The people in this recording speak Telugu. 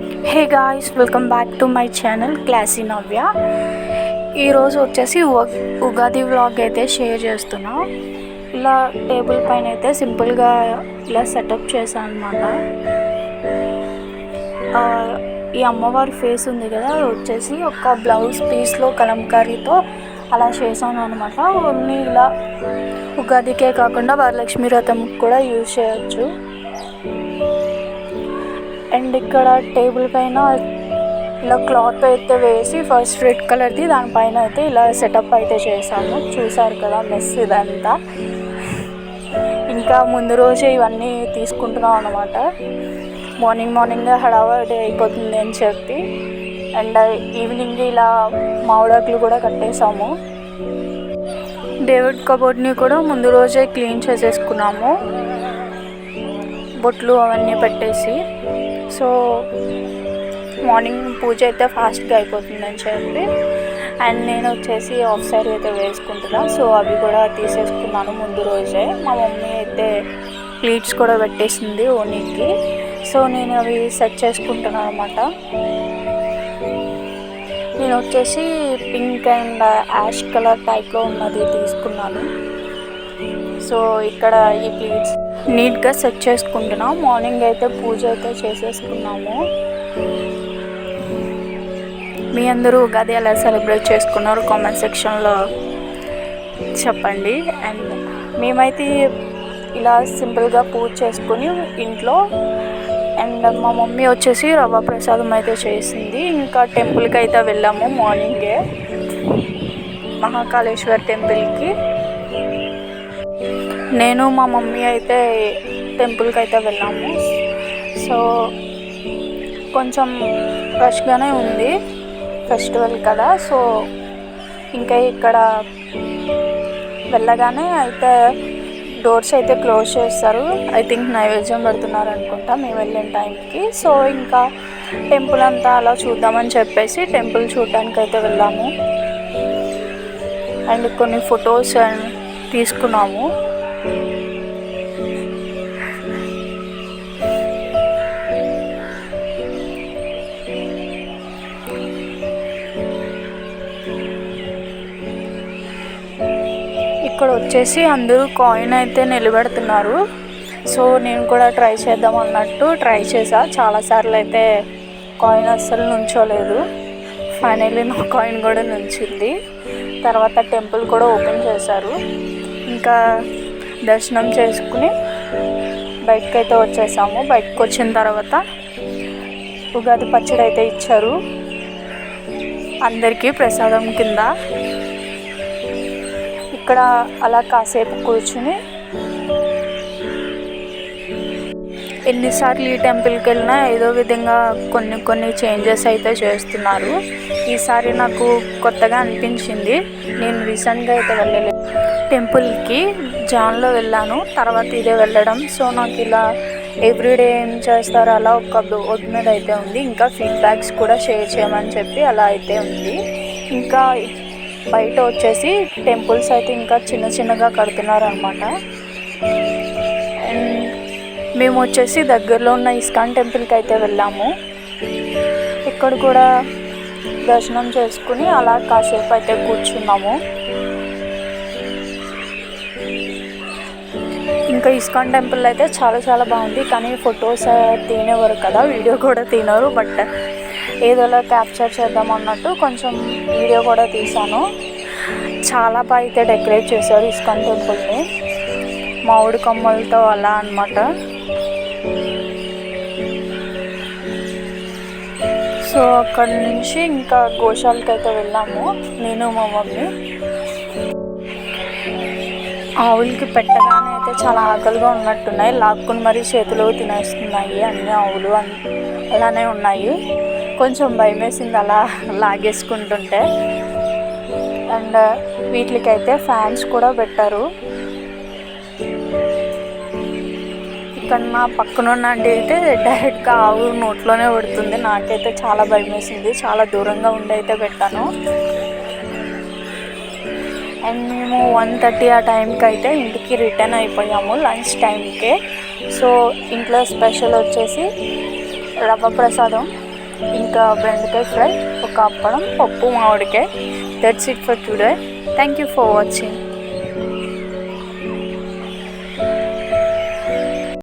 Hey guys, welcome back to my channel classy Navya. ఈరోజు వచ్చేసి ఉగాది వ్లాగ్ అయితే షేర్ చేస్తున్నా. ఇలా టేబుల్ పైన అయితే సింపుల్గా ఇలా సెటప్ చేశాను అనమాట. ఈ అమ్మవారి ఫేస్ ఉంది కదా, అది వచ్చేసి ఒక బ్లౌజ్ పీస్లో కలంకారీతో అలా చేశాను అనమాట. ఓన్లీ ఇలా ఉగాదికే కాకుండా వరలక్ష్మి వ్రతంకి కూడా యూజ్ చేయొచ్చు. అండ్ ఇక్కడ టేబుల్ పైన ఇలా క్లాత్ అయితే వేసి ఫస్ట్ రెడ్ కలర్ది దానిపైన అయితే ఇలా సెటప్ అయితే చేశాను. చూసారు కదా మెస్ ఇదంతా. ఇంకా ముందు రోజే ఇవన్నీ తీసుకుంటున్నాం అనమాట. మార్నింగ్ హడావిడి అయిపోతుంది అని చెప్పి. అండ్ ఈవినింగ్ ఇలా మామిడాకులు కూడా కట్టేసాము. డేవిడ్ కబోర్డ్ని కూడా ముందు రోజే క్లీన్ చేసేసుకున్నాము, బొట్లు అవన్నీ పెట్టేసి. సో మార్నింగ్ పూజ అయితే ఫాస్ట్గా అయిపోతుందని చెప్పి అండ్ నేను వచ్చేసి ఆఫ్ సారీ అయితే వేసుకుంటున్నాను. సో అవి కూడా తీసేసుకున్నాను ముందు రోజే. మా మమ్మీ అయితే ప్లీట్స్ కూడా పెట్టేసింది ఓనీకి. సో నేను అవి సెట్ చేసుకుంటున్నాను అనమాట. నేను వచ్చేసి పింక్ అండ్ యాష్ కలర్ టైప్లో ఉన్నది తీసుకున్నాను. సో ఇక్కడ ఈ ప్లీట్స్ నీట్గా సెట్ చేసుకుంటున్నాం. మార్నింగ్ అయితే పూజ అయితే చేసేసుకున్నాము. మీ అందరూ ఉగాది ఎలా సెలబ్రేట్ చేసుకున్నారు కామెంట్ సెక్షన్లో చెప్పండి. అండ్ మేమైతే ఇలా సింపుల్గా పూజ చేసుకుని ఇంట్లో. అండ్ మా మమ్మీ వచ్చేసి రవ్వ ప్రసాదం అయితే చేసింది. ఇంకా టెంపుల్కి అయితే వెళ్ళాము మార్నింగే, మహాకాళేశ్వర్ టెంపుల్కి. నేను మా మమ్మీ అయితే టెంపుల్కి అయితే వెళ్ళాము. సో కొంచెం రష్గానే ఉంది, ఫెస్టివల్ కదా. సో ఇంకా ఇక్కడ వెళ్ళగానే అయితే డోర్స్ అయితే క్లోజ్ చేస్తారు. ఐ థింక్ నైవేద్యం పెడుతున్నారు అనుకుంటా మేము వెళ్ళిన టైంకి. సో ఇంకా టెంపుల్ అంతా అలా చూద్దామని చెప్పేసి టెంపుల్ చూడడానికి అయితే వెళ్ళాము. అండ్ కొన్ని ఫొటోస్ తీసుకున్నాము. ఇక్కడ వచ్చేసి అందరూ కాయిన్ అయితే నిలబెడుతున్నారు. సో నేను కూడా ట్రై చేద్దాం అన్నట్టు ట్రై చేసా. చాలాసార్లు అయితే కాయిన్ అస్సలు నుంచోలేదు. ఫైనల్లీ నా కాయిన్ కూడా నుంచింది. తర్వాత టెంపుల్ కూడా ఓపెన్ చేశారు. ఇంకా దర్శనం చేసుకుని బయటకైతే వచ్చేసాము. బయటకు వచ్చిన తర్వాత ఉగాది పచ్చడి అయితే ఇచ్చారు అందరికీ ప్రసాదం కింద. ఇక్కడ అలా కాసేపు కూర్చుని ఎన్నిసార్లు ఈ టెంపుల్కి వెళ్ళినా ఏదో విధంగా కొన్ని చేంజెస్ అయితే చేస్తున్నారు. ఈసారి నాకు కొత్తగా అనిపించింది. నేను రీసెంట్గా అయితే వెళ్ళలేదు టెంపుల్కి, జాన్లో వెళ్ళాను, తర్వాత ఇదే వెళ్ళడం. సో నాకు ఇలా ఎవ్రీడే ఏం చేస్తారో అలా ఒక బోర్డు మీద అయితే ఉంది. ఇంకా ఫీడ్బ్యాక్స్ కూడా షేర్ చేయమని చెప్పి అలా అయితే ఉంది. ఇంకా బయట వచ్చేసి టెంపుల్స్ అయితే ఇంకా చిన్నగా కడుతున్నారు అనమాట. అండ్ మేము వచ్చేసి దగ్గరలో ఉన్న ఇస్కాన్ టెంపుల్కి అయితే వెళ్ళాము. ఇక్కడ కూడా దర్శనం చేసుకుని అలా కాసేపు అయితే కూర్చున్నాము. ఇంకా ఇస్కాన్ టెంపుల్ అయితే చాలా బాగుంది. కానీ ఫొటోస్ తీనేవారు కదా, వీడియో కూడా తీనరు. బట్ ఏదోలా క్యాప్చర్ చేద్దాం అన్నట్టు కొంచెం వీడియో కూడా తీసాను. చాలా బాగా అయితే డెకరేట్ చేశారు ఇస్కాన్ టెంపుల్ని, మామిడి కొమ్మలతో అలా అన్నమాట. సో అక్కడి నుంచి ఇంకా గోశాలకి అయితే వెళ్ళాము నేను మా మమ్మీ. ఆవులకి పెట్టగానే అయితే చాలా ఆకలిగా ఉన్నట్టున్నాయి. లాక్కుని మరీ చేతిలో తినేస్తున్నాయి అన్ని ఆవులు, అలానే ఉన్నాయి. కొంచెం భయం వేసింది అలా లాగేసుకుంటుంటే. అండ్ వీటికైతే ఫ్యాన్స్ కూడా పెట్టారు. ఇక్కడ నా పక్కన ఉన్న ఆంటీ అయితే డైరెక్ట్గా ఆవు నోట్లోనే పడుతుంది. నాకైతే చాలా భయం వేసింది. చాలా దూరంగా ఉండి అయితే పెట్టాను. అండ్ మేము 1:30 ఆ టైంకి అయితే ఇంటికి రిటర్న్ అయిపోయాము లంచ్ టైంకే. సో ఇంట్లో స్పెషల్ వచ్చేసి రవ్వ ప్రసాదం. ఇంకా బెండకాయ ఫ్రై, ఒక అప్పడం, పప్పు, మామిడికాయ. That's it for today. Thank you for watching.